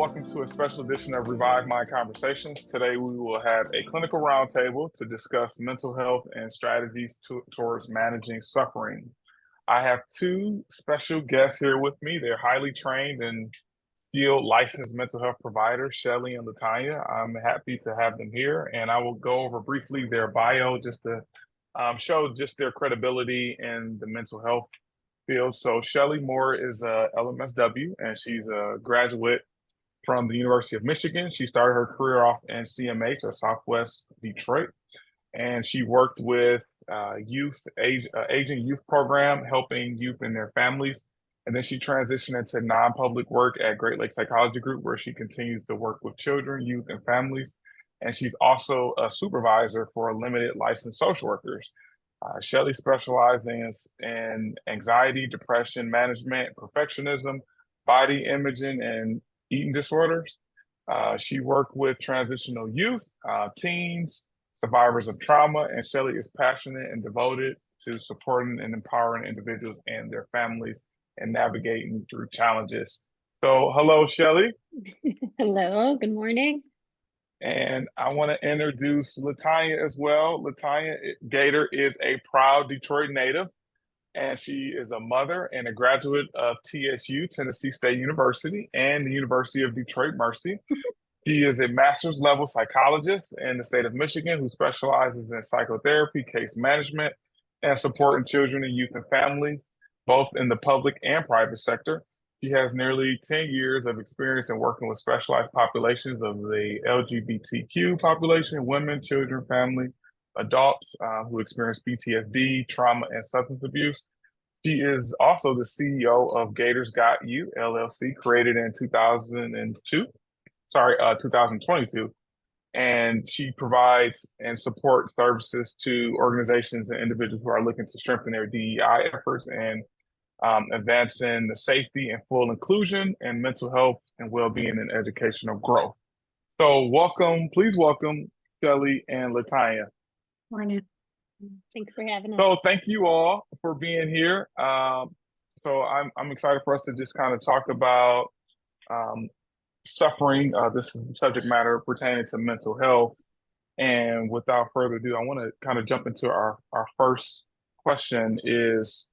welcome to a special edition of Revive Mind Conversations. Today we will have a clinical roundtable to discuss mental health and strategies towards managing suffering. I have two special guests here with me. They're highly trained and skilled licensed mental health providers, Shelly and Latanya. I'm happy to have them here, and I will go over briefly their bio just to show just their credibility in the mental health field. So Shelly Moore is a LMSW, and she's a graduate from the University of Michigan. She started her career off in CMH at Southwest Detroit, and she worked with aging youth program, helping youth and their families. And then she transitioned into non-public work at Great Lakes Psychology Group, where she continues to work with children, youth, and families. And she's also a supervisor for limited licensed social workers. Shelly specializes in anxiety, depression management, perfectionism, body imaging, and eating disorders. She worked with transitional youth, teens, survivors of trauma, and Shelly is passionate and devoted to supporting and empowering individuals and their families and navigating through challenges. So, hello, Shelly. Hello, good morning. And I want to introduce Latanya as well. Latanya Gator is a proud Detroit native, and she is a mother and a graduate of TSU, Tennessee State University, and the University of Detroit Mercy. She is a master's level psychologist in the state of Michigan who specializes in psychotherapy, case management, and supporting children and youth and families, both in the public and private sector. She has nearly 10 years of experience in working with specialized populations of the LGBTQ population, women, children, family, adults who experience PTSD, trauma, and substance abuse. She is also the CEO of Gators Got You, LLC, created in 2022. And she provides and supports services to organizations and individuals who are looking to strengthen their DEI efforts and advancing the safety and full inclusion and mental health and well-being and educational growth. So please welcome Shelly and Latanya. Morning. Thanks for having us. So thank you all for being here. So I'm excited for us to just kind of talk about suffering. This is the subject matter pertaining to mental health. And without further ado, I want to kind of jump into our first question is,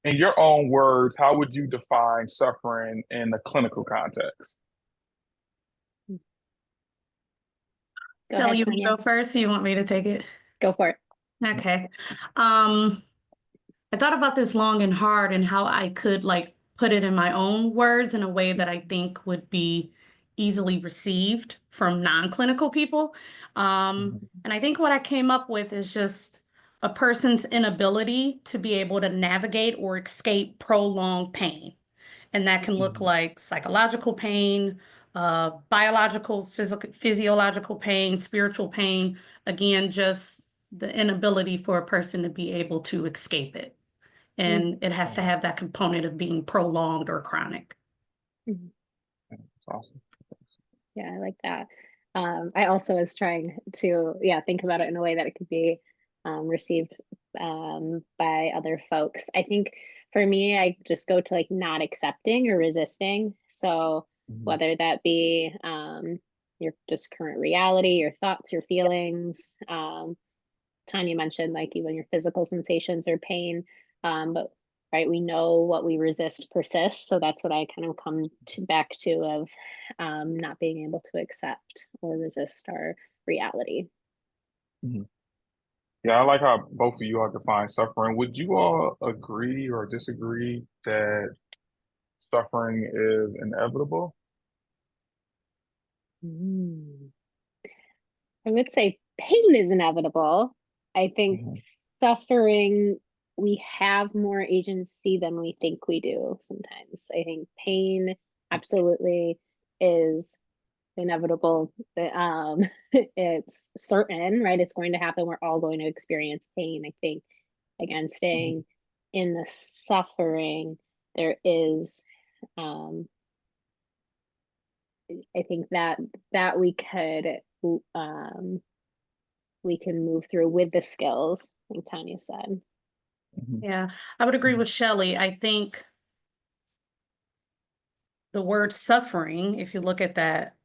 in your own words, how would you define suffering in a clinical context? Stella, you want to go first, or you want me to take it? Go for it. Okay. I thought about this long and hard and how I could put it in my own words in a way that I think would be easily received from non-clinical people. And I think what I came up with is just a person's inability to be able to navigate or escape prolonged pain. And that can look like psychological pain, biological, physiological pain, spiritual pain. Again, just the inability for a person to be able to escape it. And it has to have that component of being prolonged or chronic. That's awesome. Yeah, I like that. I also was trying to, think about it in a way that it could be received by other folks. I think for me, I just go to not accepting or resisting. So whether that be your just current reality, your thoughts, your feelings, Tanya mentioned even your physical sensations or pain, but right, we know what we resist persists. So that's what I kind of come back to of not being able to accept or resist our reality. Yeah, I like how both of you all define suffering. Would you all agree or disagree that suffering is inevitable? I would say pain is inevitable. I think suffering, we have more agency than we think we do sometimes. I think pain absolutely is inevitable. It's certain, right? It's going to happen. We're all going to experience pain. I think, again, staying in the suffering, there is, I think that we could, we can move through with the skills, like Tanya said. Yeah, I would agree with Shelly. I think the word suffering, if you look at that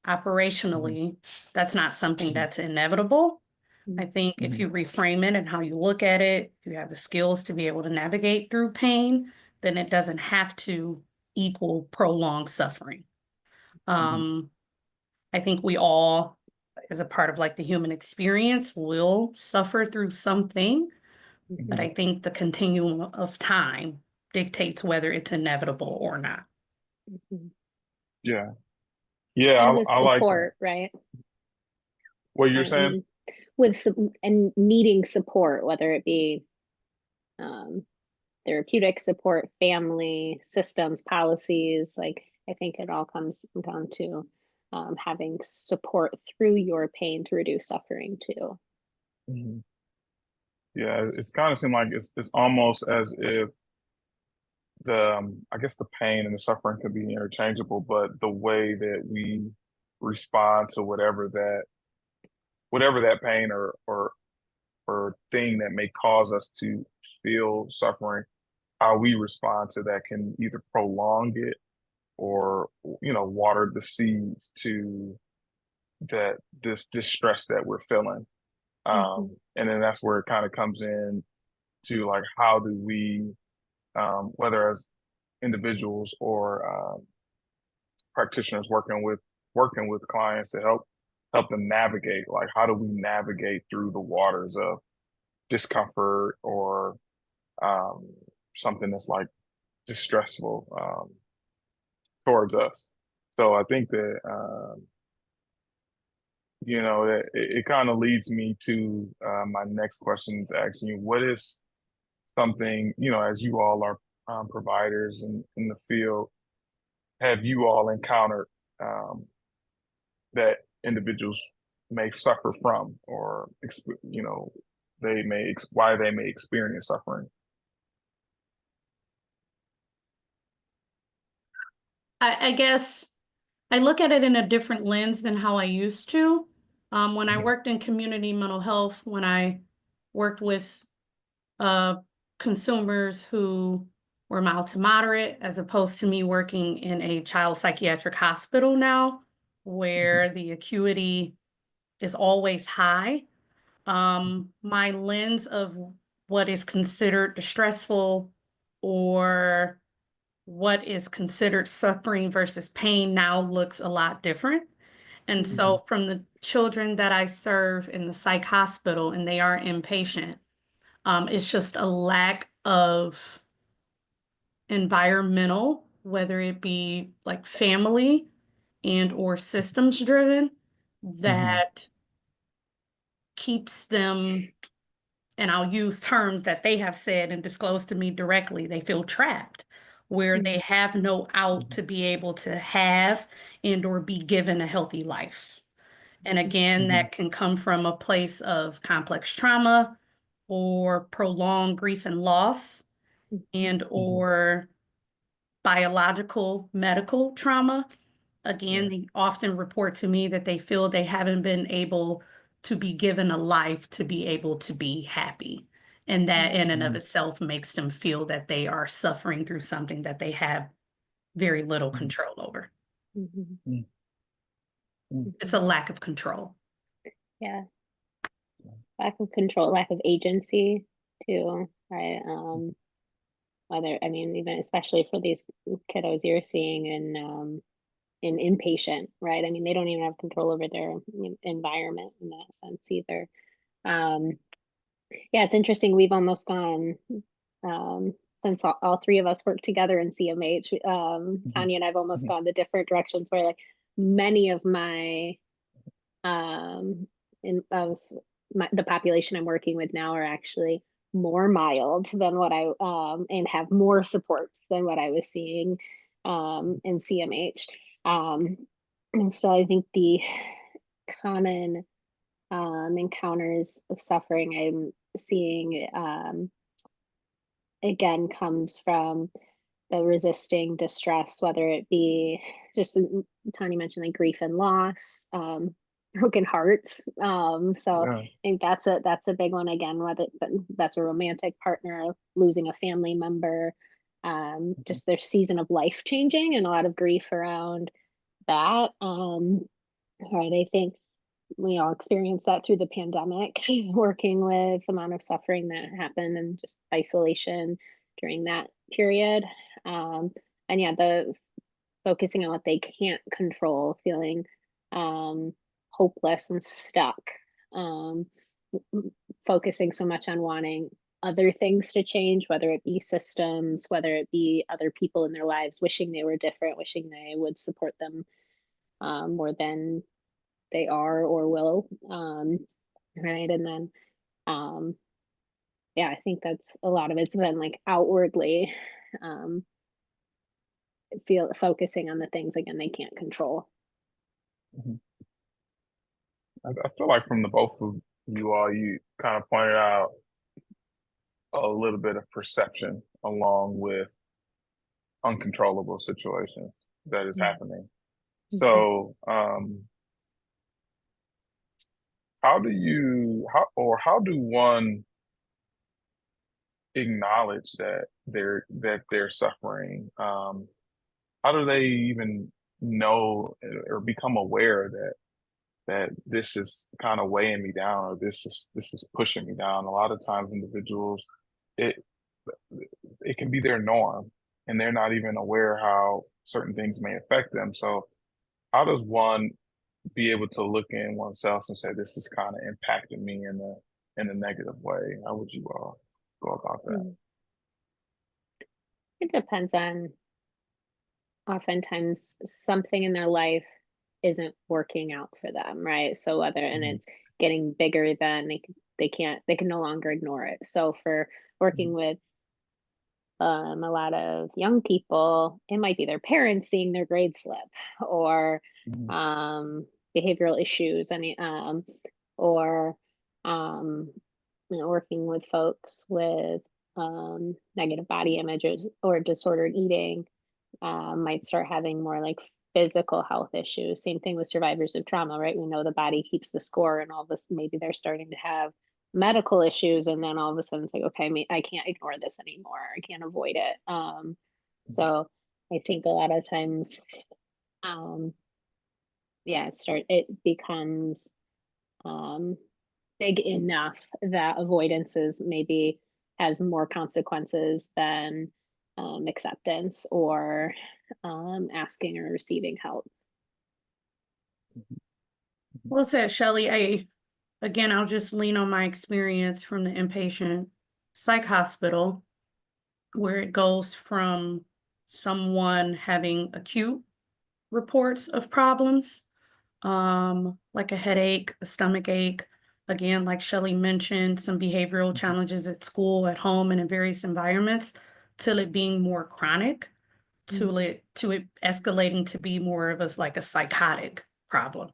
operationally, that's not something that's inevitable. I think if you reframe it and how you look at it, if you have the skills to be able to navigate through pain, then it doesn't have to equal prolonged suffering. I think we all, as a part of like the human experience, will suffer through something, but I think the continuum of time dictates whether it's inevitable or not. Yeah. Yeah, And with I like that. support, right? What you're saying? And needing support, whether it be therapeutic support, family, systems, policies, like I think it all comes down to having support through your pain to reduce suffering too. Yeah, it's kind of seemed like it's almost as if I guess the pain and the suffering could be interchangeable, but the way that we respond to whatever that pain or thing that may cause us to feel suffering, how we respond to that can either prolong it or water the seeds to this distress that we're feeling. And then that's where it kind of comes in to like, how do we, whether as individuals or practitioners working with clients to help them navigate, like how do we navigate through the waters of discomfort or something that's like distressful towards us. So I think that it kind of leads me to my next question is asking you, what is something, as you all are providers in the field, have you all encountered that individuals may suffer from, or why they may experience suffering? I guess I look at it in a different lens than how I used to. When I worked in community mental health, when I worked with consumers who were mild to moderate, as opposed to me working in a child psychiatric hospital now, where the acuity is always high. My lens of what is considered distressful or what is considered suffering versus pain now looks a lot different. And so from the children that I serve in the psych hospital, and they are inpatient, it's just a lack of environmental, whether it be like family and or systems driven, that keeps them, and I'll use terms that they have said and disclosed to me directly, they feel trapped, where they have no out to be able to have and or be given a healthy life. And again, that can come from a place of complex trauma or prolonged grief and loss and or biological medical trauma. Again, they often report to me that they feel they haven't been able to be given a life to be able to be happy. And that in and of itself makes them feel that they are suffering through something that they have very little control over. It's a lack of control. Yeah. Lack of control, lack of agency too, right? Even especially for these kiddos you're seeing in inpatient, right? I mean, they don't even have control over their environment in that sense either. Yeah, it's interesting. We've almost gone, since all three of us work together in CMH, Tanya and I've almost gone to different directions where like many of my, the population I'm working with now are actually more mild than what and have more supports than what I was seeing in CMH. And so I think the common encounters of suffering I'm seeing again comes from the resisting distress, whether it be just Tanya mentioned like grief and loss, broken hearts. I think that's a big one again, whether that's a romantic partner, losing a family member, just their season of life changing and a lot of grief around that. Right, I think we all experienced that through the pandemic, working with the amount of suffering that happened and just isolation during that period. And yeah, the focusing on what they can't control, feeling hopeless and stuck, focusing so much on wanting other things to change, whether it be systems, whether it be other people in their lives, wishing they were different, wishing they would support them more than they are or will. Right. And then, yeah, I think that's a lot of it's then like outwardly focusing on the things again they can't control. Mhm. I feel like from the both of you all, you kind of pointed out a little bit of perception along with uncontrollable situations that is happening. So, how do one acknowledge that they're suffering? How do they even know or become aware that this is kind of weighing me down, or this is pushing me down? A lot of times individuals, it it can be their norm and they're not even aware how certain things may affect them. So how does one be able to look in oneself and say, this is kind of impacting me in a negative way? How would you all go about that? It depends on, oftentimes something in their life isn't working out for them, right? So whether, and Mhm, it's getting bigger than they can no longer ignore it. So for working mhm, with a lot of young people, it might be their parents seeing their grade slip, or mhm, um, behavioral issues, or um, working with folks with negative body images or disordered eating, might start having more like physical health issues. Same thing with survivors of trauma, right? We know the body keeps the score, and all this, maybe they're starting to have medical issues, and then all of a sudden it's like, okay, I can't ignore this anymore. I can't avoid it. So I think a lot of times, um, yeah, it becomes um, big enough that avoidance is maybe has more consequences than acceptance or asking or receiving help. Well said, Shelley. Again, I'll just lean on my experience from the inpatient psych hospital, where it goes from someone having acute reports of problems, like a headache, a stomach ache, again, like Shelley mentioned, some behavioral mhm, challenges at school, at home, and in various environments, till it being more chronic, Mhm. to it escalating to be more of a like a psychotic problem,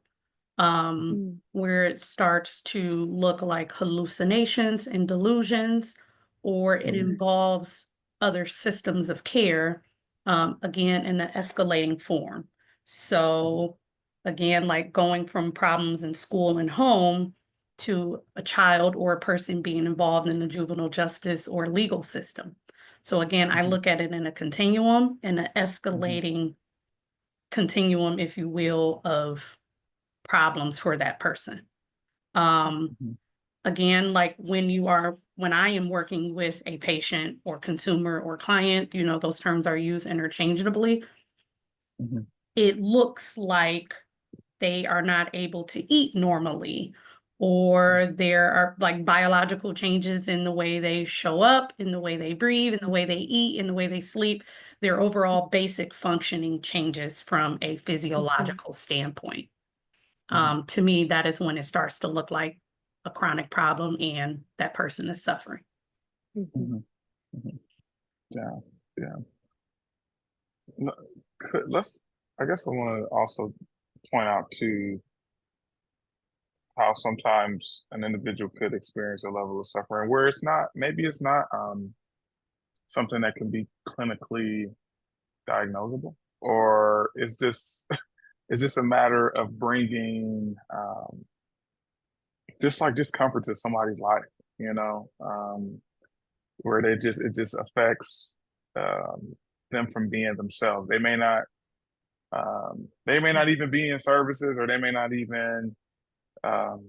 Mhm. where it starts to look like hallucinations and delusions, or it mhm, involves other systems of care, again, in an escalating form. So, again, like going from problems in school and home to a child or a person being involved in the juvenile justice or legal system. So, again, I mhm, look at it in a continuum, in an mhm, escalating continuum, if you will, of problems for that person. Um, mhm, again, like when I am working with a patient or consumer or client, those terms are used interchangeably. mhm, It looks like they are not able to eat normally, or there are like biological changes in the way they show up, in the way they breathe, in the way they eat, in the way they sleep. Their overall basic functioning changes from a Mhm. physiological standpoint. mhm, To me, that is when it starts to look like a chronic problem and that person is suffering. Mhm. mhm, mhm. Yeah, yeah. No, let's. I guess I want to also point out too how sometimes an individual could experience a level of suffering where it's not something that can be clinically diagnosable, or is this is this a matter of bringing just like discomfort to somebody's life, where it just affects them from being themselves. They may not even be in services, or they may not even um,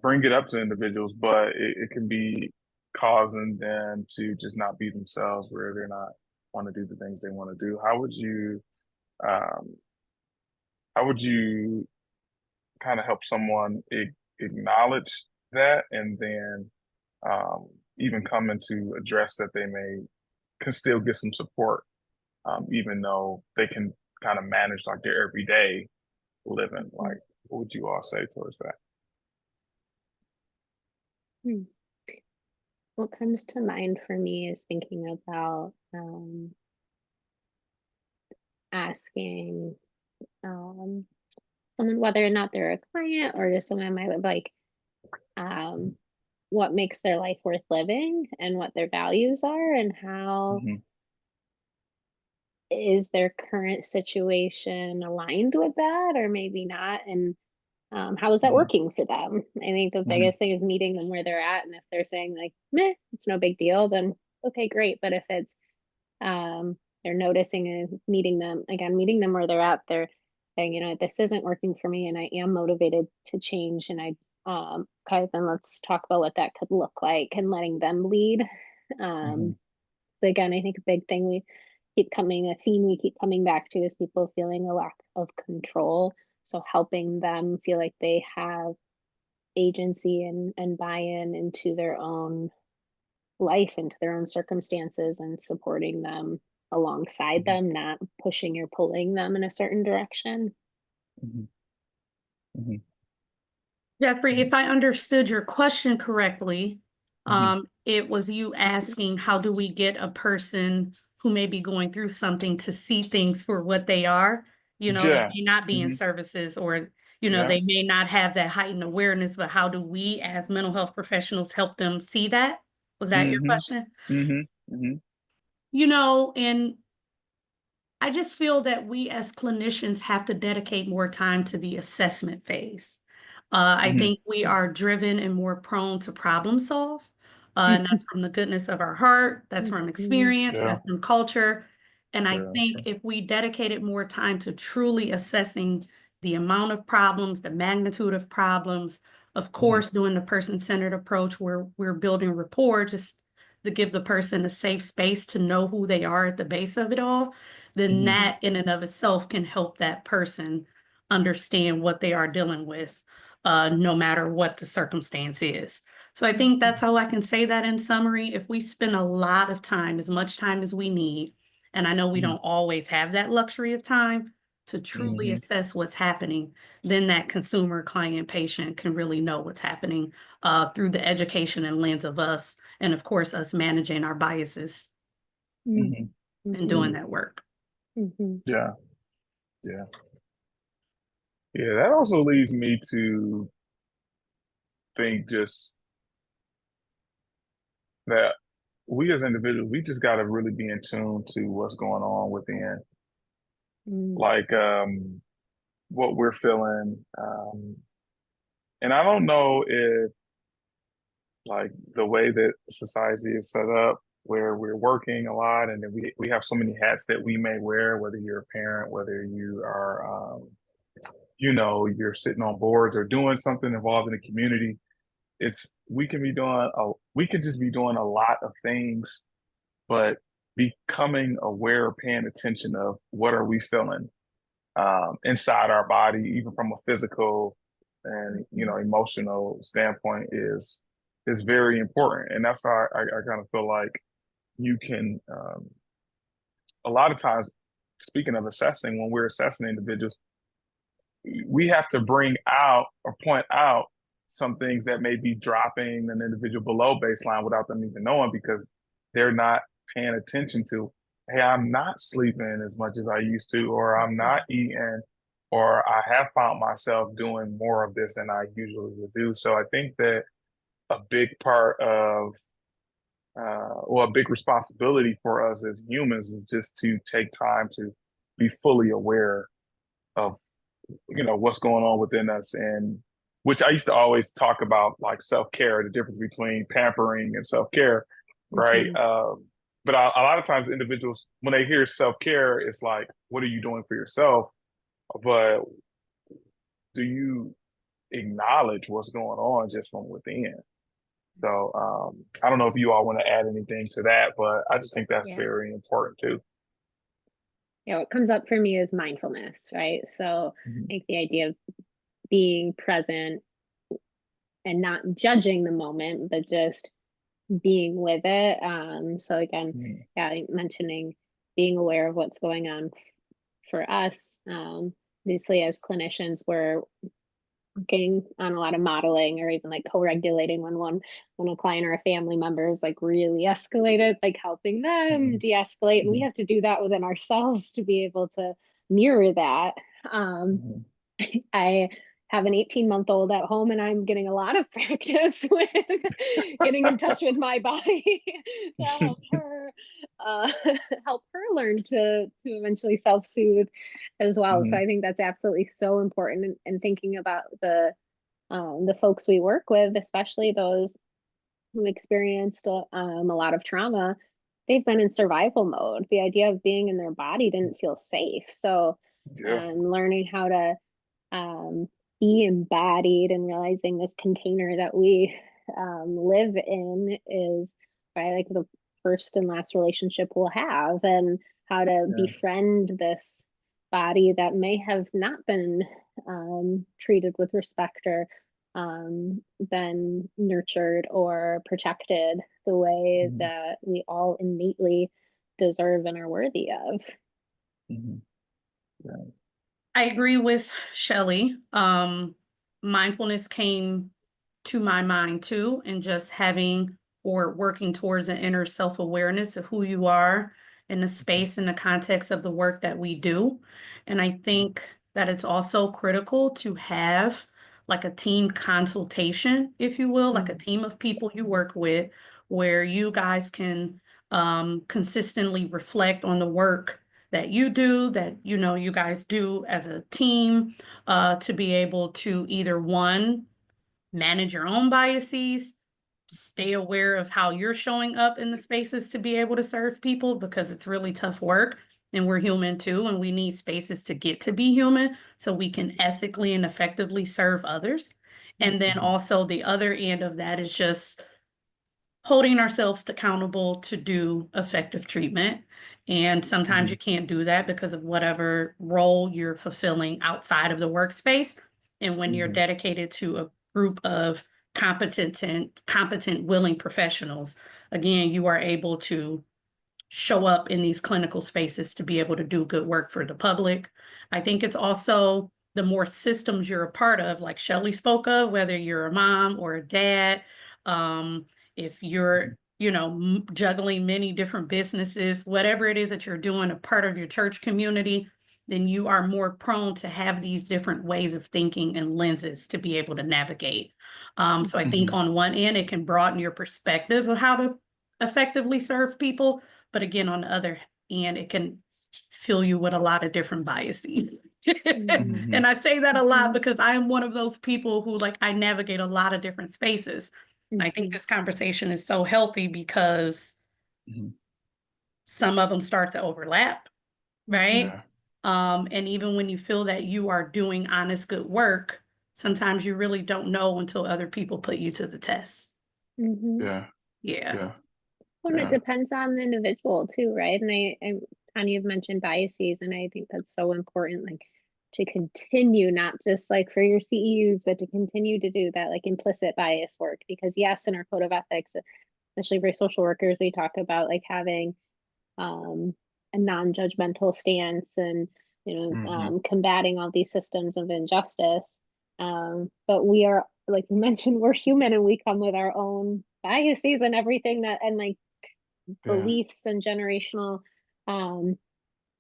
bring it up to individuals, but it can be causing them to just not be themselves, where they're not want to do the things they want to do. Um, how would you kind of help someone acknowledge that, and then um, even coming to address that they can still get some support, even though they can kind of manage like their everyday living? Like, what would you all say towards that? What comes to mind for me is thinking about asking someone, whether or not they're a client or just someone might like, what makes their life worth living and what their values are, and how is their current situation aligned with that, or maybe not, and how is that working for them? I think the biggest thing is meeting them where they're at, and if they're saying like, meh, it's no big deal, then okay, great. But if it's they're noticing and meeting them where they're at, they're saying, this isn't working for me and I am motivated to change, and okay, then let's talk about what that could look like, and letting them lead. So again, I think a big thing a theme we keep coming back to is people feeling a lack of control. So helping them feel like they have agency and buy-in into their own life, into their own circumstances, and supporting them alongside them, not pushing or pulling them in a certain direction. Jeffrey, if I understood your question correctly, it was you asking, how do we get a person who may be going through something to see things for what they are? They may not be in services, or, they may not have that heightened awareness, but how do we as mental health professionals help them see that? Was that your question? And I just feel that we as clinicians have to dedicate more time to the assessment phase. I think we are driven and more prone to problem solve. And that's from the goodness of our heart, that's from experience, that's from culture. And I think if we dedicated more time to truly assessing the amount of problems, the magnitude of problems, of course, doing the person-centered approach where we're building rapport, just to give the person a safe space to know who they are at the base of it all, then that in and of itself can help that person understand what they are dealing with, no matter what the circumstance is. So I think that's how I can say that in summary. If we spend a lot of time, as much time as we need, and I know we don't always have that luxury of time to truly assess what's happening, then that consumer, client, patient can really know what's happening through the education and lens of us, and of course, us managing our biases and doing that work. Yeah. That also leads me to think just that we as individuals, we just got to really be in tune to what's going on within, like what we're feeling. And I don't know if like the way that society is set up, where we're working a lot, and then we have so many hats that we may wear, whether you're a parent, whether you are, you're sitting on boards or doing something involved in the community. We can just be doing a lot of things, but becoming aware, paying attention of what are we feeling inside our body, even from a physical and emotional standpoint, is very important. And that's how I kind of feel like you can a lot of times, speaking of assessing, when we're assessing individuals, we have to bring out or point out some things that may be dropping an individual below baseline without them even knowing, because they're not paying attention to, hey, I'm not sleeping as much as I used to, or I'm not eating, or I have found myself doing more of this than I usually would do. So I think that a big part of, a big responsibility for us as humans is just to take time to be fully aware of, what's going on within us. And which I used to always talk about, like self-care, the difference between pampering and self-care, right? but a lot of times individuals, when they hear self-care, it's like, what are you doing for yourself? But do you acknowledge what's going on just from within? So I don't know if you all want to add anything to that, but I just think that's Yeah. very important too. Yeah, what comes up for me is mindfulness, right? So like the idea of being present and not judging the moment, but just being with it. So again, yeah, mentioning being aware of what's going on for us. Obviously, as clinicians, we're working on a lot of modeling or even like co-regulating when a client or a family member is like really escalated, like helping them de-escalate. And we have to do that within ourselves to be able to mirror that. I have an 18-month-old at home, and I'm getting a lot of practice with getting in touch with my body to uh, help her learn to eventually self-soothe as well. So I think that's absolutely so important. And thinking about the folks we work with, especially those who experienced a lot of trauma, they've been in survival mode. The idea of being in their body didn't feel safe. So Yeah. learning how to be embodied and realizing this container that we live in is right, like the first and last relationship we'll have, and how to befriend this body that may have not been treated with respect or been nurtured or protected the way that we all innately deserve and are worthy of. I agree with Shelley. Mindfulness came to my mind too, and just having or working towards an inner self-awareness of who you are in the space and the context of the work that we do. And I think that it's also critical to have like a team consultation, if you will, like a team of people you work with, where you guys can consistently reflect on the work that you do, that you guys do as a team, to be able to either one, manage your own biases, stay aware of how you're showing up in the spaces to be able to serve people, because it's really tough work and we're human too, and we need spaces to get to be human so we can ethically and effectively serve others. And then also the other end of that is just holding ourselves accountable to do effective treatment. And sometimes you can't do that because of whatever role you're fulfilling outside of the workspace. And when you're dedicated to a group of competent, willing professionals, again, you are able to show up in these clinical spaces to be able to do good work for the public. I think it's also the more systems you're a part of, like Shelley spoke of, whether you're a mom or a dad, if you're, juggling many different businesses, whatever it is that you're doing, a part of your church community, then you are more prone to have these different ways of thinking and lenses to be able to navigate. So I think on one end, it can broaden your perspective of how to effectively serve people. But again, on the other hand, it can fill you with a lot of different biases. And I say that a lot because I am one of those people who I navigate a lot of different spaces. I think this conversation is so healthy because some of them start to overlap, right? And even when you feel that you are doing honest, good work, sometimes you really don't know until other people put you to the test. Yeah. Well, it depends on the individual too, right? And Tanya, you've mentioned biases, and I think that's so important, to continue, not just for your CEUs, but to continue to do that implicit bias work. Because yes, in our code of ethics, especially for social workers, we talk about having a non-judgmental stance and combating all these systems of injustice. But we are, like you mentioned, we're human, and we come with our own biases and everything beliefs and generational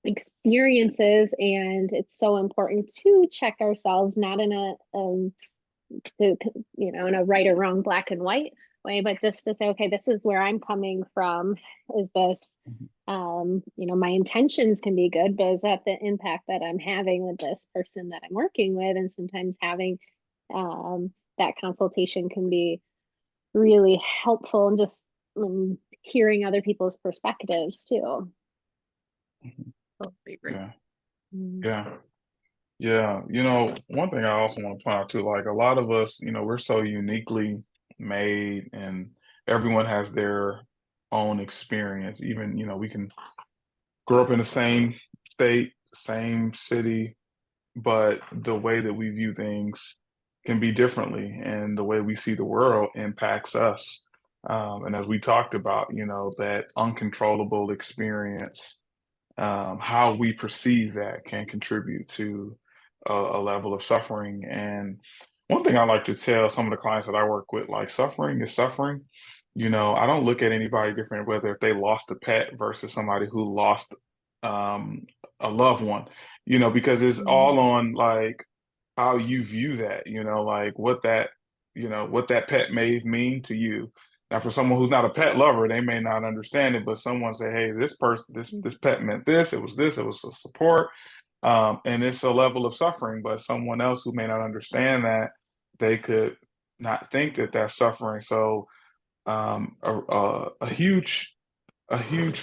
experiences, and it's so important to check ourselves, not in a in a right or wrong, black and white way, but just to say, okay, this is where I'm coming from. Is this my intentions can be good, but is that the impact that I'm having with this person that I'm working with? And sometimes having that consultation can be really helpful, and just hearing other people's perspectives too. Yeah. Mm. Yeah. Yeah. One thing I also want to point out too, like a lot of us, we're so uniquely made and everyone has their own experience. Even, we can grow up in the same state, same city, but the way that we view things can be differently, and the way we see the world impacts us. And as we talked about, that uncontrollable experience, how we perceive that can contribute to a level of suffering. And one thing I like to tell some of the clients that I work with, like suffering is suffering. I don't look at anybody different, whether if they lost a pet versus somebody who lost um, a loved one, because it's all on like how you view that, like what that pet may mean to you. Now, for someone who's not a pet lover, they may not understand it, but someone say, "Hey, this person, this pet meant this. It was this. It was a support, and it's a level of suffering." But someone else who may not understand that, they could not think that that's suffering. So, a huge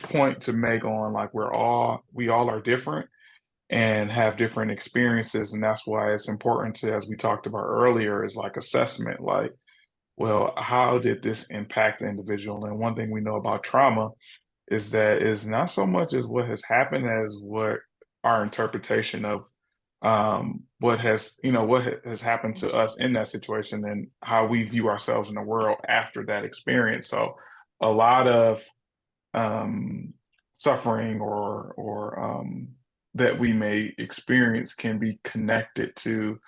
point to make on like we all are different and have different experiences, and that's why it's important to, as we talked about earlier, is like assessment, like, well, how did this impact the individual? And one thing we know about trauma is that it's not so much as what has happened as what our interpretation of what has happened to us in that situation and how we view ourselves in the world after that experience. So a lot of suffering or that we may experience can be connected to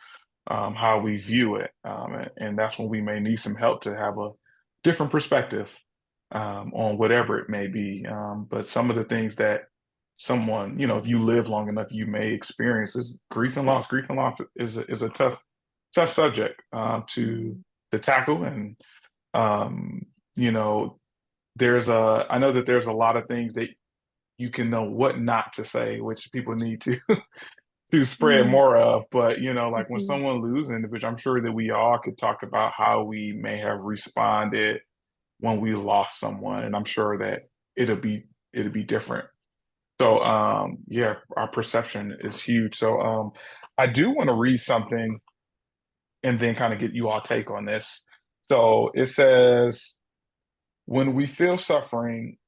how we view it. And that's when we may need some help to have a different perspective on whatever it may be. But some of the things that someone, if you live long enough, you may experience is grief and loss. Grief and loss is a tough subject to tackle. And, you know, I know that there's a lot of things that you can know what not to say, which people need to spread more of. But like when someone loses an individual, I'm sure that we all could talk about how we may have responded when we lost someone, and I'm sure that it'll be different. So yeah, our perception is huge. So I do want to read something and then kind of get you all take on this. So it says, when we feel suffering,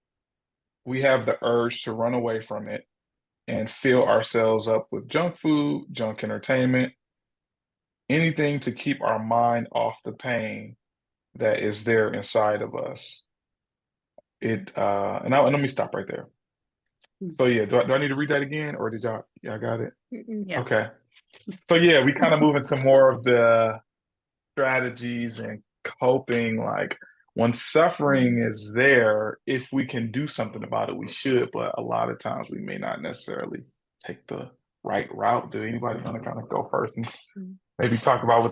we have the urge to run away from it and fill ourselves up with junk food, junk entertainment, anything to keep our mind off the pain that is there inside of us. Let me stop right there. So yeah, do I need to read that again, or did y'all got it? Yeah. Okay. So yeah, we kind of move into more of the strategies and coping, like when suffering is there, if we can do something about it, we should, but a lot of times we may not necessarily take the right route. Do anybody want to kind of go first and maybe talk about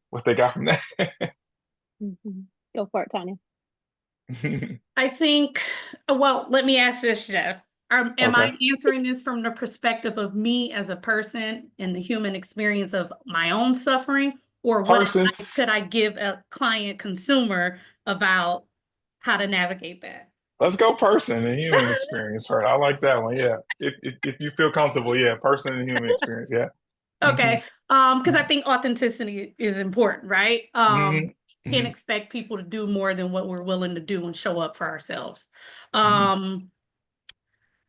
what they got from that? Go for it, Tanya. I think, well, let me ask this, Jeff. Am I Okay. answering this from the perspective of me as a person and the human experience of my own suffering? Or what Person. advice could I give a client consumer about how to navigate that? Let's go person and human experience first. I like that one. Yeah. If you feel comfortable, yeah, person and human experience. Yeah. Okay. Because I think authenticity is important, right? Can't expect people to do more than what we're willing to do and show up for ourselves.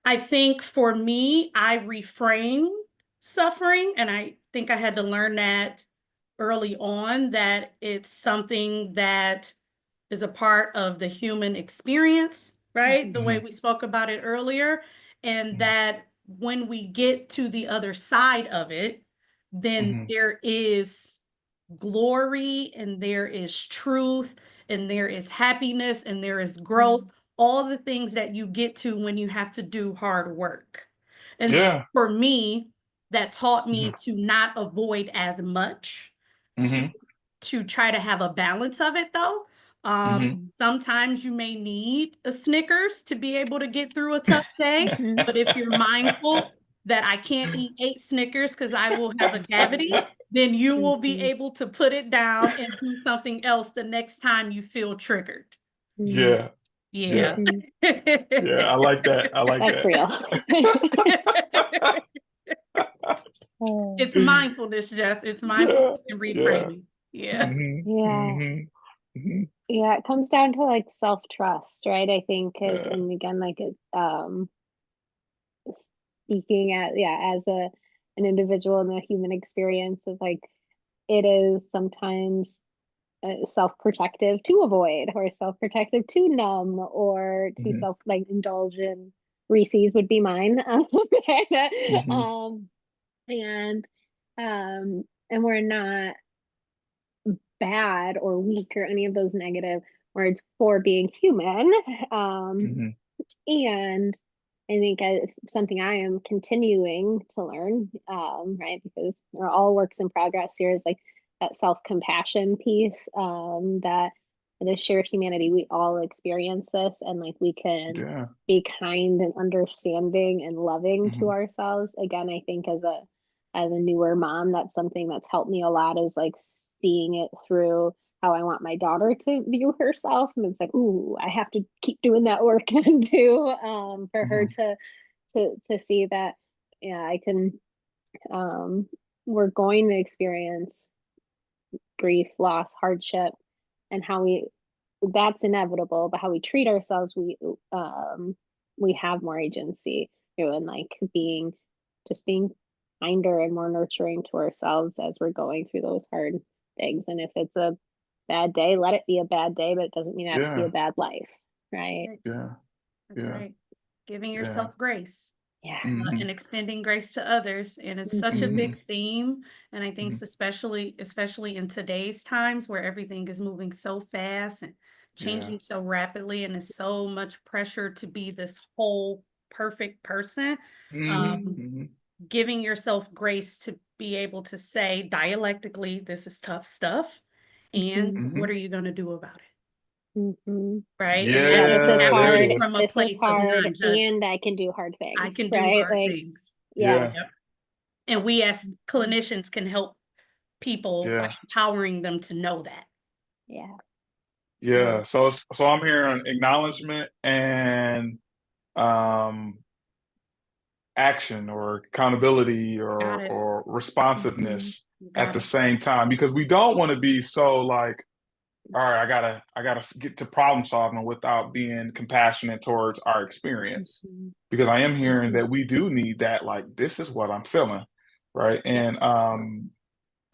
I think for me, I reframe suffering, and I think I had to learn that early on, that it's something that is a part of the human experience, right? The way we spoke about it earlier, and that when we get to the other side of it, then there is glory and there is truth and there is happiness and there is growth, all the things that you get to when you have to do hard work. And so for me, that taught me to not avoid as much, to try to have a balance of it though. Sometimes you may need a Snickers to be able to get through a tough day, but if you're mindful that I can't eat 8 Snickers because I will have a cavity, then you will be able to put it down and do something else the next time you feel triggered. Yeah. Yeah. Yeah, I like that. I like That's that. real. Oh, It's mindfulness, Jeff. It's Yeah, mindfulness and yeah. reframing. Yeah. Hmm. yeah. Hmm. Hmm. Yeah, it comes down to like self-trust, right? I think is, Yeah. and again, like it, speaking at, yeah, as an individual in the human experience of like, it is sometimes self-protective to avoid, or self-protective to numb, or to Hmm. self like indulge in. Reese's would be mine. Hmm. um, and and we're not bad or weak or any of those negative words for being human. Um, Hmm. and I think something I am continuing to learn, right? Because we're all works in progress here, is like that self-compassion piece, that the shared humanity, we all experience this, and like we can Yeah. be kind and understanding and loving to Hmm. ourselves. Again, I think as a newer mom, that's something that's helped me a lot, is like seeing it through how I want my daughter to view herself. And it's like, ooh, I have to keep doing that work then too, for her Hmm. to see that, yeah, I can, we're going to experience grief, loss, hardship, and how we, that's inevitable, but how we treat ourselves, we have more agency through, and like being kinder and more nurturing to ourselves as we're going through those hard things. And if it's a bad day, let it be a bad day, but it doesn't mean it has to be a Yeah. bad life, right? Right. Yeah. That's Yeah. right. Giving Yeah. yourself grace. Yeah. Hmm. And extending grace to others, and it's such a Mm-hmm. Hmm. big theme, and I think Hmm. especially in today's times where everything is moving so fast and Yeah. changing so rapidly, and there's so much pressure to be this whole perfect person. Hmm. um, Hmm. Giving yourself grace to be able to say dialectically, this is tough stuff, and Hmm. what are you going to do about it? Mm-hmm. Right, and Yeah, that this is is Yeah, there it hard. happening is. from a This is place of hard, non-judgment. and I can do hard I things, can do right? hard Like, things. yeah. Yeah. Yep. And we as Mhm. clinicians can help people by Yeah. empowering them to know that. Yeah. Yeah. So I'm hearing acknowledgement and um action or accountability Got it. or Mm-hmm. responsiveness You at got the it. same time, because we don't want to be so like, all right, I gotta get to problem solving without being compassionate towards our experience, Mm-hmm. because I am hearing Mm-hmm. that we do need that, like, this is what I'm feeling, right? Yeah. And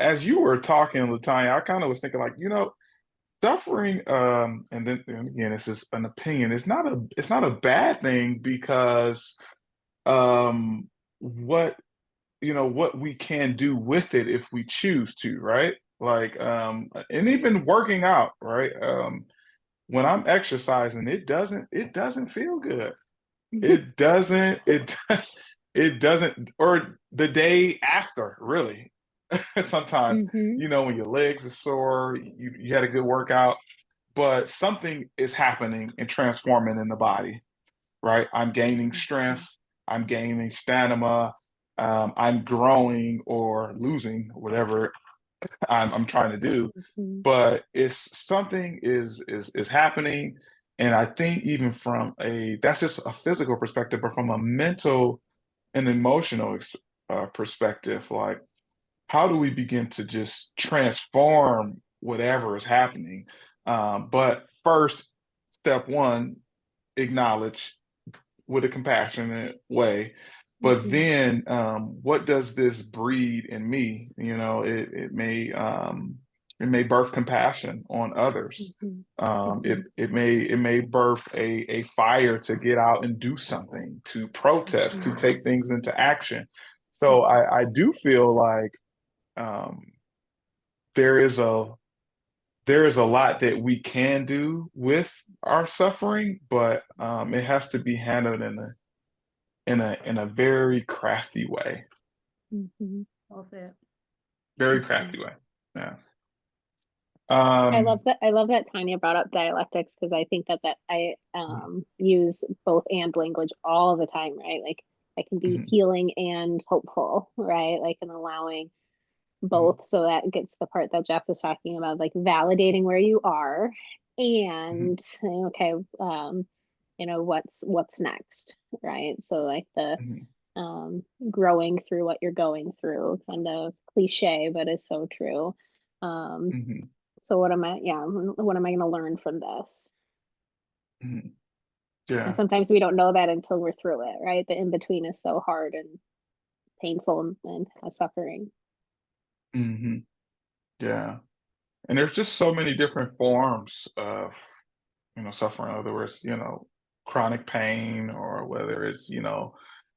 as you were talking, Latanya, I kind of was thinking like, suffering, and again, this is an opinion, it's not a bad thing, because um what what we can do with it if we choose to, right? Like, and even working out, right? When I'm exercising, it doesn't feel good. It doesn't, it doesn't, or the day after, really. Sometimes, Mm-hmm. when your legs are sore, you had a good workout, but something is happening and transforming in the body, right? I'm gaining strength, I'm gaining stamina, I'm growing or losing, whatever I'm trying to do. Mm-hmm. But it's something is happening, and I think even from a that's just a physical perspective, but from a mental and emotional perspective, like, how do we begin to just transform whatever is happening? But first, step one, acknowledge with a compassionate way. But Mm-hmm. then, what does this breed in me? It may birth compassion on others. Mm-hmm. It Mm-hmm. it may birth a fire to get out and do something, to protest, to take things into action. So I do feel like, um, there is a lot that we can do with our suffering, but it has to be handled in a very crafty way. Mm-hmm. Well said. Very Mm-hmm. crafty way. Yeah. I love Um, that. I love that Tanya brought up dialectics, because I think that I use both and language all the time, right? Like I can be mhm, healing and hopeful, right? Like, and allowing mhm, both. So that gets the part that Jeff was talking about, like validating where you are, and okay, what's next, right? So like the growing through what you're going through, kind of cliche, but is so true. So what am I going to learn from this? Yeah. And sometimes we don't know that until we're through it, right? The in between is so hard and painful and suffering. Yeah. And there's just so many different forms of, suffering. In other words, chronic pain, or whether it's,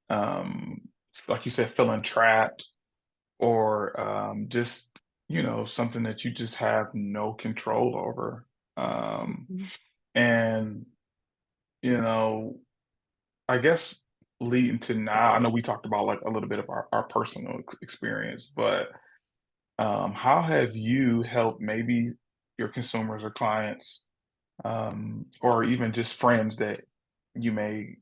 um, like you said, feeling trapped, or just, something that you just have no control over. And, I guess leading to now, I know we talked about like a little bit of our personal experience, but how have you helped maybe your consumers or clients, or even just friends that you may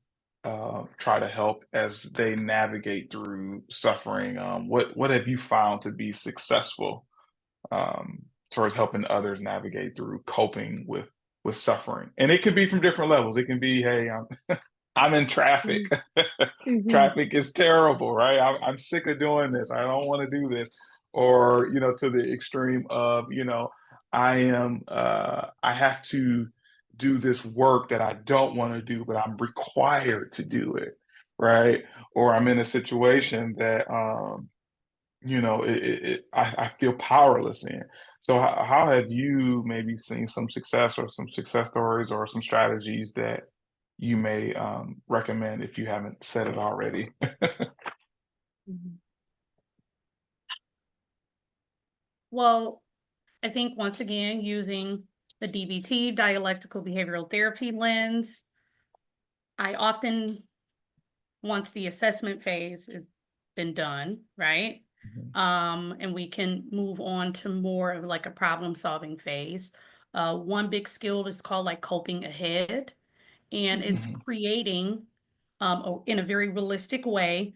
try to help as they navigate through suffering? What have you found to be successful, towards helping others navigate through coping with suffering? And it could be from different levels. It can be, hey, I'm in traffic. Traffic is terrible, right? I'm sick of doing this. I don't want to do this. Or, to the extreme of, I have to do this work that I don't want to do, but I'm required to do it, right? Or I'm in a situation that, I feel powerless in. So how have you maybe seen some success, or some success stories, or some strategies that you may recommend if you haven't said it already? Well, I think once again, using the DBT, dialectical behavioral therapy lens, I often, once the assessment phase has been done, right? And we can move on to more of like a problem solving phase. One big skill is called like coping ahead, and it's creating, in a very realistic way,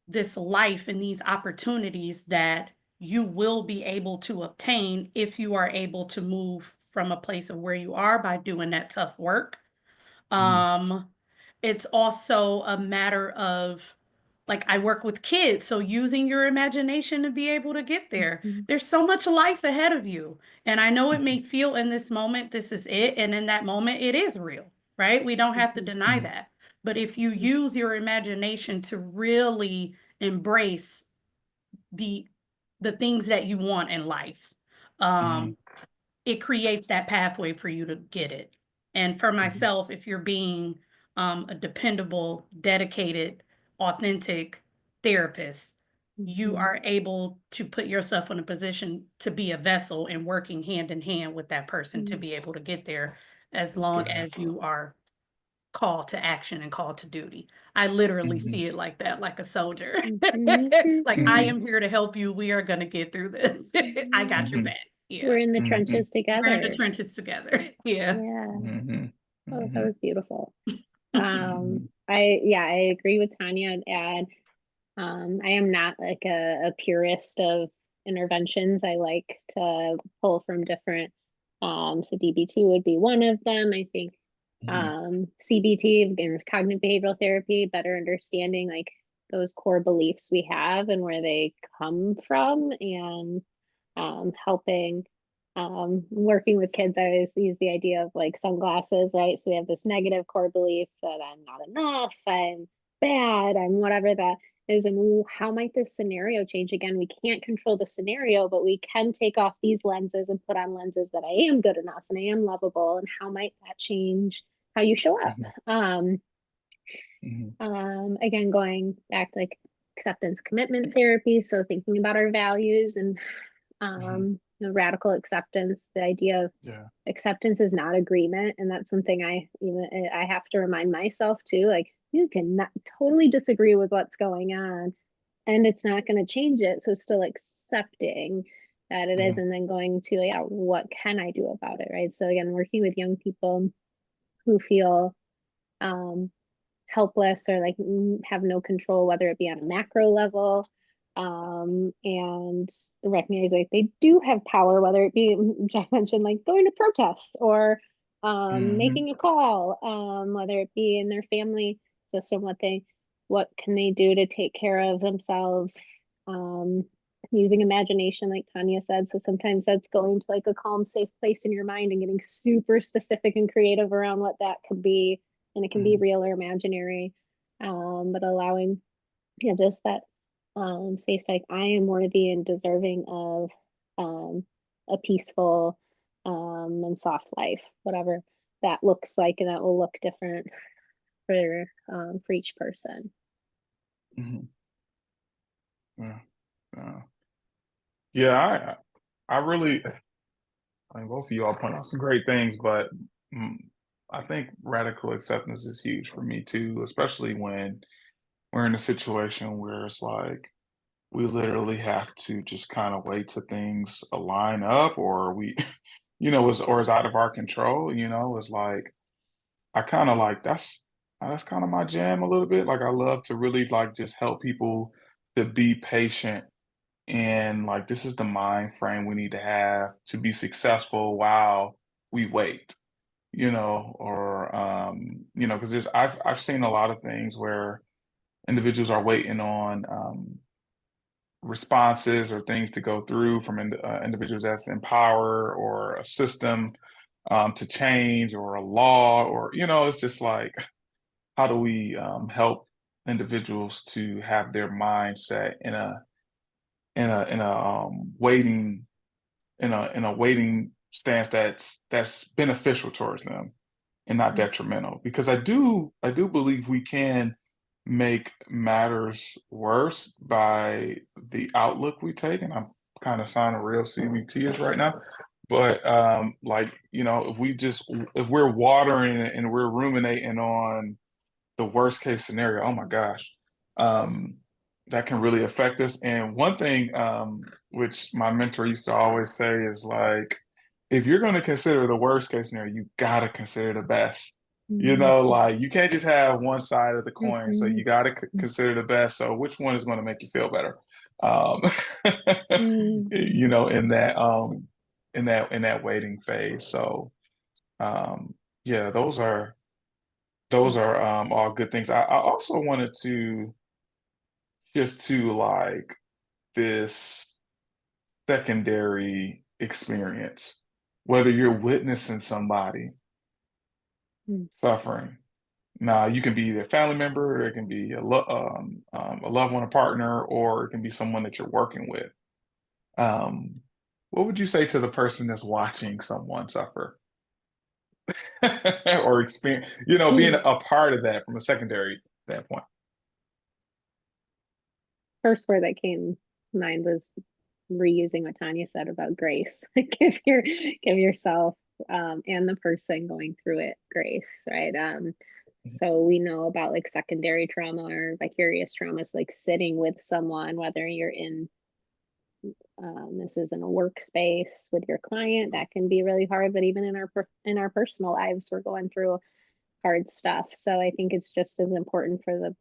this life and these opportunities that you will be able to obtain if you are able to move from a place of where you are by doing that tough work. It's also a matter of, like, I work with kids, so using your imagination to be able to get there. There's so much life ahead of you. And I know it may feel in this moment, this is it. And in that moment, it is real, right? We don't have to deny that. But if you use your imagination to really embrace the things that you want in life, it creates that pathway for you to get it. And for myself, if you're being a dependable, dedicated, authentic therapist, you are able to put yourself in a position to be a vessel and working hand in hand with that person to be able to get there, as long as you are called to action and called to duty. I literally see it like that, like a soldier. Like, I am here to help you. We are going to get through this. I got your back. Yeah. We're in the trenches together. We're in the trenches together. Yeah. Oh, that was beautiful. I agree with Tanya and add, I am not like a purist of interventions. I like to pull from different, so DBT would be one of them. I think CBT, again, cognitive behavioral therapy, better understanding like those core beliefs we have and where they come from, and helping, working with kids. I always use the idea of like sunglasses, right? So we have this negative core belief that I'm not enough, I'm bad, I'm whatever that is. And how might this scenario change? Again, we can't control the scenario, but we can take off these lenses and put on lenses that I am good enough and I am lovable. And how might that change how you show up? Again, going back to like acceptance commitment therapy. So thinking about our values and radical acceptance, the idea of acceptance is not agreement. And that's something I have to remind myself too. Like, you can not totally disagree with what's going on and it's not going to change it. So still accepting that it is, and then going to, what can I do about it? Right. So again, working with young people who feel helpless or like have no control, whether it be on a macro level, and recognize like they do have power, whether it be, Jeff mentioned, like going to protests or making a call, whether it be in their family system, what can they do to take care of themselves, using imagination, like Tanya said. So sometimes that's going to like a calm, safe place in your mind and getting super specific and creative around what that could be. And it can be real or imaginary, but allowing, just that space, like I am worthy and deserving of a peaceful and soft life, whatever that looks like, and that will look different for each person. Mm-hmm. Yeah. Yeah, I really, I mean, both of y'all point out some great things, but I think radical acceptance is huge for me too, especially when we're in a situation where it's like we literally have to just kind of wait till things align up, or we, it's out of our control. It's like I kind of like that's kind of my jam a little bit. Like I love to really like just help people to be patient, and like this is the mind frame we need to have to be successful while we wait, or because I've seen a lot of things where individuals are waiting on responses or things to go through from individuals that's in power, or a system to change, or a law, or it's just like, how do we help individuals to have their mindset waiting in a waiting stance that's beneficial towards them and not detrimental? Because I do believe we can make matters worse by the outlook we take, and I'm kind of sounding real CBT right now, but if we're watering it and we're ruminating on the worst case scenario, oh my gosh, that can really affect us. And one thing, which my mentor used to always say is like, if you're going to consider the worst case scenario, you got to consider the best. Like you can't just have one side of the coin. So you got to consider the best. So which one is going to make you feel better? In that waiting phase. So yeah, those are all good things. I also wanted to shift to like this secondary experience, whether you're witnessing somebody suffering. Now, you can be either a family member, or it can be a loved one, a partner, or it can be someone that you're working with. What would you say to the person that's watching someone suffer? Or experience, being a part of that from a secondary standpoint? First word that came to mind was reusing what Tanya said about grace. Give yourself and the person going through it grace, right? So we know about like secondary trauma or vicarious traumas, like sitting with someone, whether you're in this is in a workspace with your client, that can be really hard. But even in our personal lives, we're going through hard stuff. So I think it's just as important for the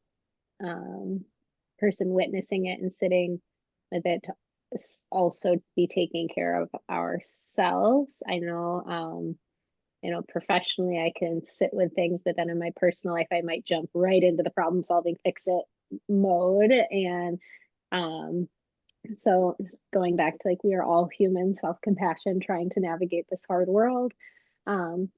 person witnessing it and sitting with it to also be taking care of ourselves. I know, professionally I can sit with things, but then in my personal life, I might jump right into the problem solving, fix it mode. And so going back to like, we are all human, self-compassion, trying to navigate this hard world. And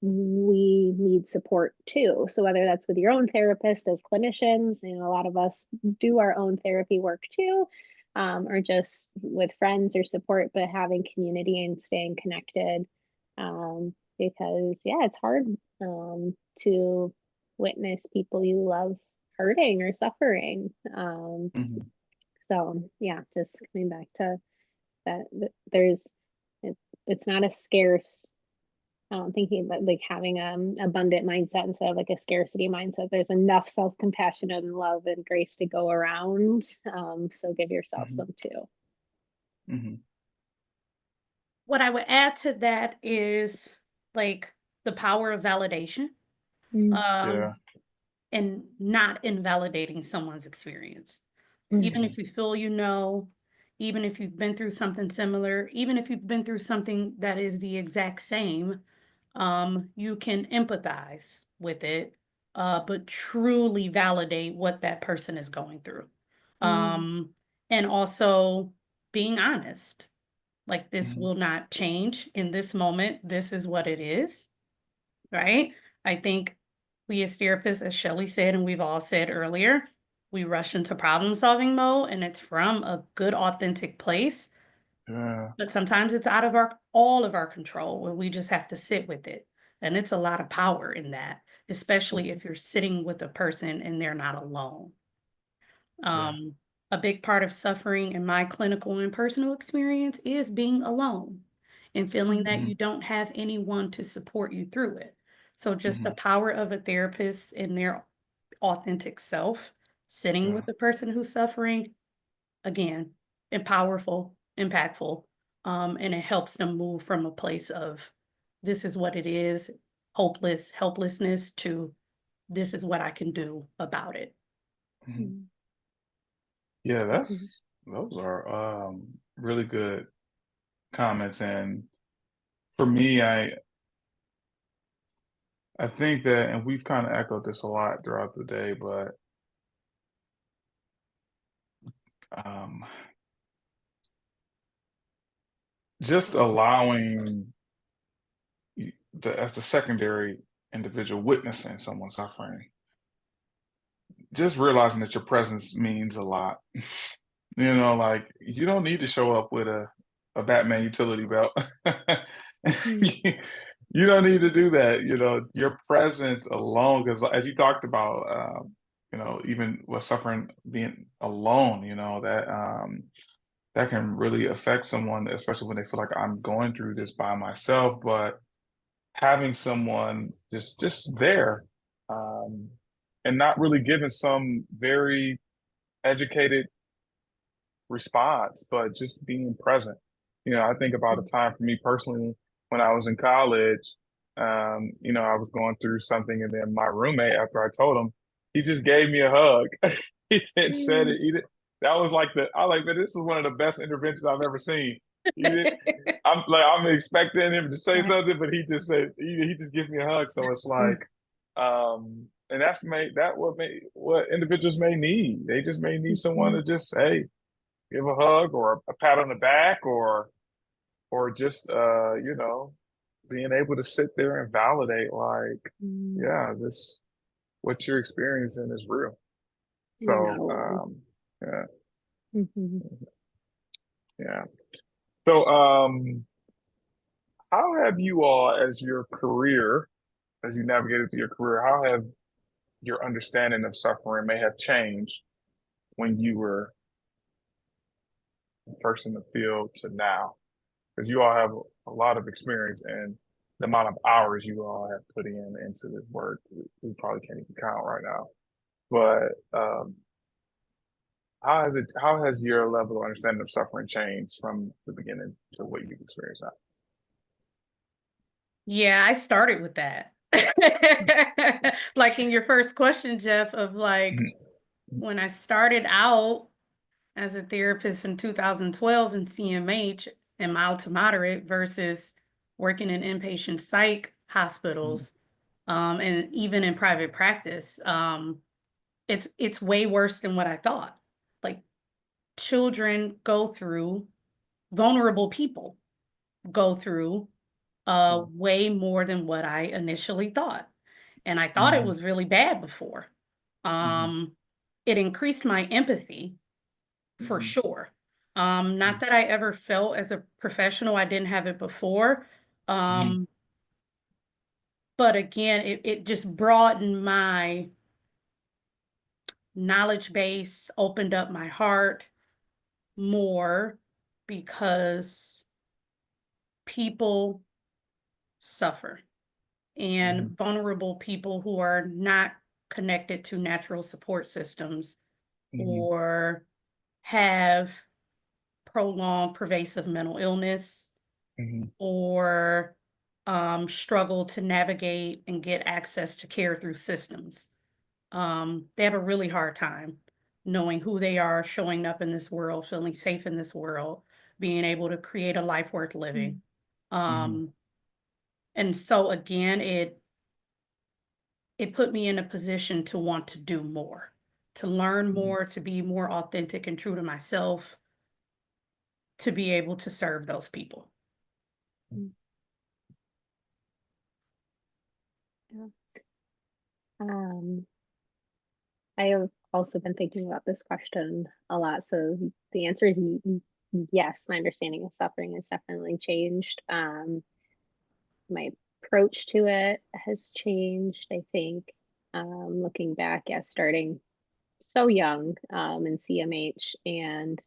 we need support too. So whether that's with your own therapist, as clinicians, a lot of us do our own therapy work too, or just with friends or support, but having community and staying connected, because yeah, it's hard to witness people you love hurting or suffering. So yeah, just coming back to that, it's not a scarce, thinking about like having abundant mindset instead of like a scarcity mindset. There's enough self-compassion and love and grace to go around. So give yourself some too. What I would add to that is like the power of validation, Yeah. and not invalidating someone's experience. Even if you feel even if you've been through something similar, even if you've been through something that is the exact same, You can empathize with it, but truly validate what that person is going through. And also being honest. Like, this will not change in this moment. This is what it is, right? I think we as therapists, as Shelley said, and we've all said earlier, we rush into problem solving mode, and it's from a good, authentic place. Yeah. But sometimes it's out of all of our control, where we just have to sit with it. And it's a lot of power in that, especially if you're sitting with a person and they're not alone. Yeah. A big part of suffering in my clinical and personal experience is being alone and feeling that you don't have anyone to support you through it. So just the power of a therapist in their authentic self, sitting with the person who's suffering, again, powerful, impactful, and it helps them move from a place of this is what it is, hopeless, helplessness, to this is what I can do about it. Yeah, those are really good comments. And for me, I think that, and we've kind of echoed this a lot throughout the day, but just allowing as the secondary individual witnessing someone suffering, just realizing that your presence means a lot. You know, like, you don't need to show up with a Batman utility belt. You don't need to do that. You know, your presence alone, because as you talked about, you know, even with suffering, being alone, you know, that can really affect someone, especially when they feel like I'm going through this by myself. But having someone just there, and not really giving some very educated response, but just being present. You know, I think about a time for me personally when I was in college. You know, I was going through something, and then my roommate, after I told him, he just gave me a hug. He didn't said it. He did, that was like I was like, man, this is one of the best interventions I've ever seen. He did, I'm expecting him to say something, but he just said he just gave me a hug. So it's like, and what individuals may need. They just may need someone to just say, give a hug or a pat on the back, or just you know, being able to sit there and validate, like, yeah, this, what you're experiencing is real. So yeah. Yeah. So how have you all, as you navigated through your career, how have your understanding of suffering may have changed when you were first in the field to now? Because you all have a lot of experience, and the amount of hours you all have put into this work, we probably can't even count right now. But how has your level of understanding of suffering changed from the beginning to what you've experienced now? Yeah, I started with that. Like in your first question, Jeff, of like, when I started out as a therapist in 2012 in CMH and mild to moderate versus working in inpatient psych hospitals, and even in private practice, it's way worse than what I thought. Like, children go through, vulnerable people go through way more than what I initially thought. And I thought it was really bad before. It increased my empathy for sure. Not that I ever felt as a professional, I didn't have it before. But again, it just broadened my knowledge base, opened up my heart more, because people suffer, and vulnerable people who are not connected to natural support systems or have prolonged pervasive mental illness or struggle to navigate and get access to care through systems. They have a really hard time knowing who they are, showing up in this world, feeling safe in this world, being able to create a life worth living. And so again, it put me in a position to want to do more, to learn more, to be more authentic and true to myself, to be able to serve those people. Yeah. I have also been thinking about this question a lot. So the answer is yes, my understanding of suffering has definitely changed. My approach to it has changed, I think. Looking back, yeah, starting so young in CMH and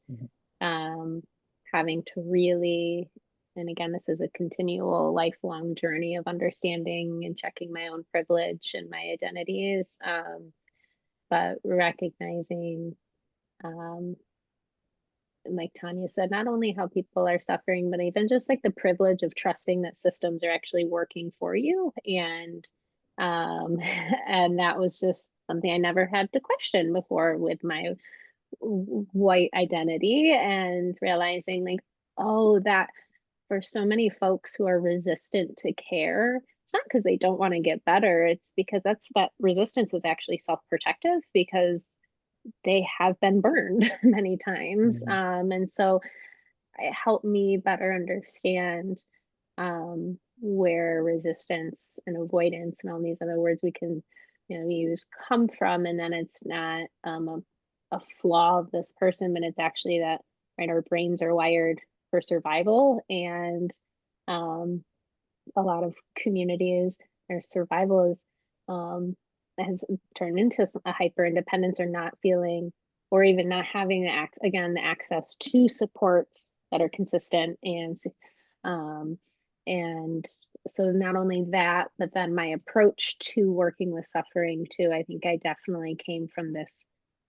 having to really, and again, this is a continual lifelong journey of understanding and checking my own privilege and my identities, but recognizing, like Tanya said, not only how people are suffering, but even just like the privilege of trusting that systems are actually working for you. And and that was just something I never had to question before with my white identity, and realizing like, oh, that for so many folks who are resistant to care, it's not because they don't want to get better, it's because that resistance is actually self-protective because they have been burned many times. And so it helped me better understand where resistance and avoidance and all these other words we can, use come from. And then it's not a flaw of this person, but it's actually that, right, our brains are wired for survival. And a lot of communities, their survival is has turned into a hyper independence, or not feeling, or even not having the access to supports that are consistent. Um, and so not only that, but then my approach to working with suffering too, I think I definitely came from this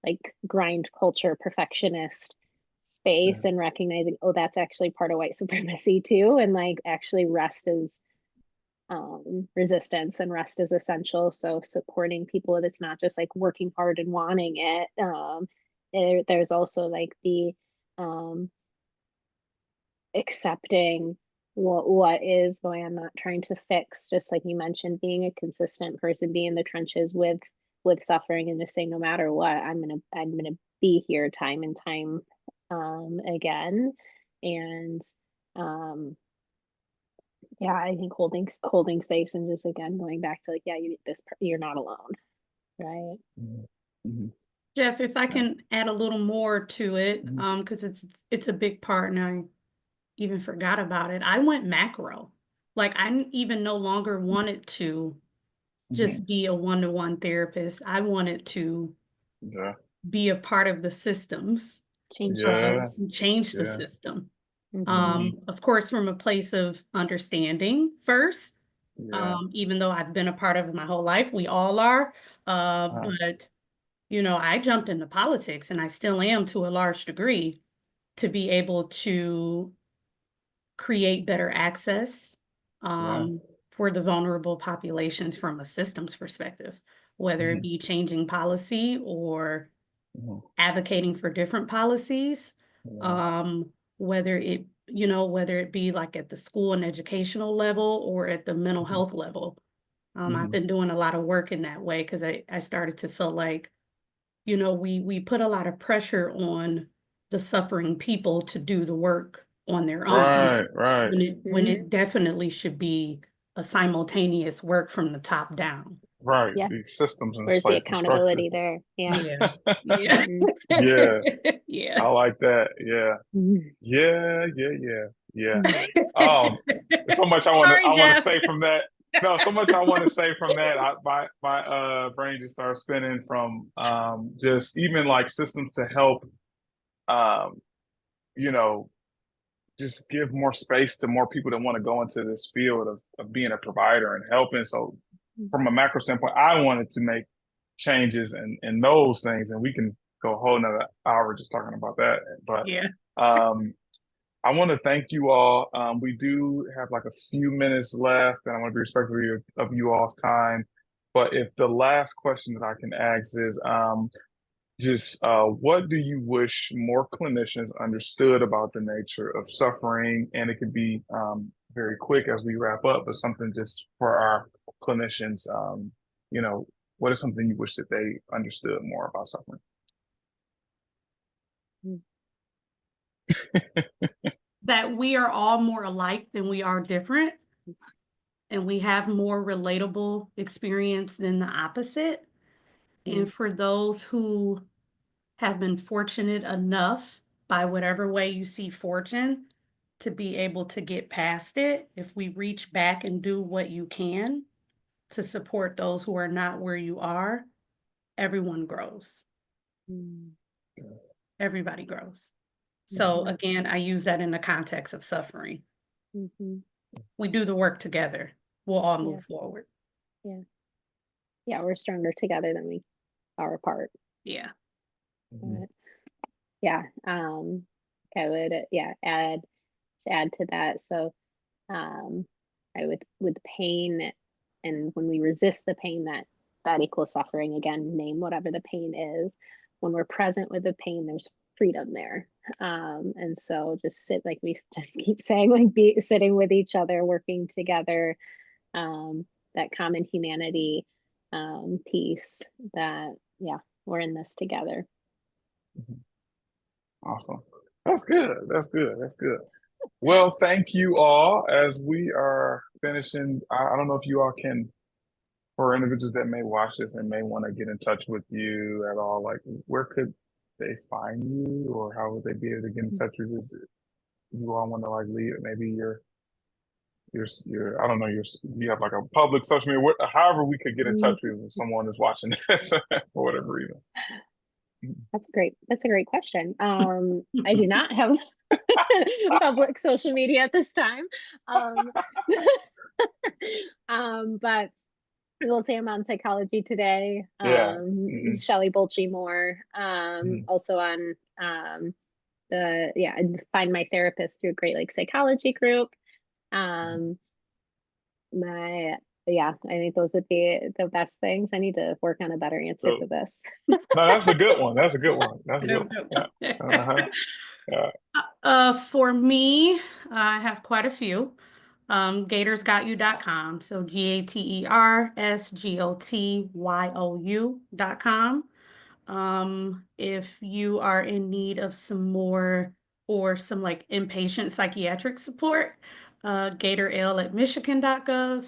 like grind culture perfectionist space, and recognizing, oh, that's actually part of white supremacy too. And like actually rest is resistance, and rest is essential. So supporting people, it's not just like working hard and wanting it. There's also like the accepting what is going on, not trying to fix, just like you mentioned, being a consistent person, being in the trenches with suffering, and just saying, no matter what, I'm gonna be here time and time again. And yeah, I think holding space, and just again going back to like, yeah, you're not alone, right? Jeff, if I can add a little more to it, because it's a big part, and I even forgot about it. I went macro. Like I even no longer wanted to just be a one-to-one therapist. I wanted to be a part of the systems, Change the system. Of course, from a place of understanding first, even though I've been a part of it my whole life, we all are. But, I jumped into politics, and I still am to a large degree, to be able to create better access for the vulnerable populations from a systems perspective, whether it be changing policy or advocating for different policies, whether it be like at the school and educational level or at the mental health level. I've been doing a lot of work in that way, because I started to feel like, we put a lot of pressure on the suffering people to do the work on their own. Right. When it definitely should be a simultaneous work from the top down. Right. Yeah. The systems in Where's place. the accountability there? Yeah. Yeah. Yeah. I like that. Yeah. Yeah. So much I want to say from that. No, so much I want to say from that. My brain just started spinning from just even like systems to help you know, just give more space to more people that want to go into this field of being a provider and helping. So from a macro standpoint, I wanted to make changes in those things, and we can go a whole nother hour just talking about that. But I want to thank you all. We do have like a few minutes left, and I want to be respectful of you all's time. But if the last question that I can ask is, just what do you wish more clinicians understood about the nature of suffering? And it could be very quick as we wrap up, but something just for our clinicians, you know, what is something you wish that they understood more about suffering? That we are all more alike than we are different, and we have more relatable experience than the opposite. And for those who have been fortunate enough, by whatever way you see fortune, to be able to get past it, if we reach back and do what you can to support those who are not where you are, everyone grows. Everybody grows. So again, I use that in the context of suffering. We do the work together. We'll all move forward. Yeah, we're stronger together than we are apart. Yeah. Yeah. I would add to that. So I would, with pain, and when we resist the pain, that equals suffering. Again, name whatever the pain is. When we're present with the pain, there's freedom there. And so just sit, like we just keep saying, like be sitting with each other, working together, that common humanity piece, that we're in this together. Awesome. That's good. That's good. That's good. Well, thank you all. As we are finishing, I don't know if you all can, for individuals that may watch this and may want to get in touch with you at all, like where could they find you, or how would they be able to get in touch with you? You all want to like leave maybe your I don't know, you have like a public social media, however we could get in touch with you if someone is watching this for whatever reason. That's great. That's a great question. I do not have public social media at this time. But I will say I'm on Psychology Today. Shelley Bolche Moore. Also on and find my therapist through Great Lakes Psychology Group. I think those would be the best things. I need to work on a better answer for this. No, that's a good one. That's a good one. That's a good one. For me, I have quite a few. GatorsGotYou.com. So GATERSGOTYOU.com. If you are in need of some more or some like inpatient psychiatric support, GatorL@Michigan.gov.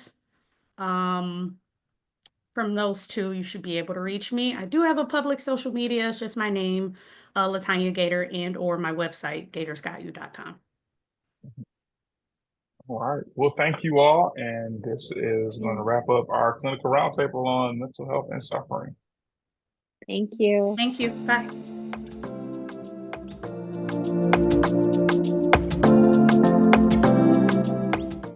From those two, you should be able to reach me. I do have a public social media. It's just my name, Latanya Gator, and or my website, GatorsGotYou.com. All right. Well, thank you all. And this is going to wrap up our clinical roundtable on mental health and suffering. Thank you. Thank you. Bye.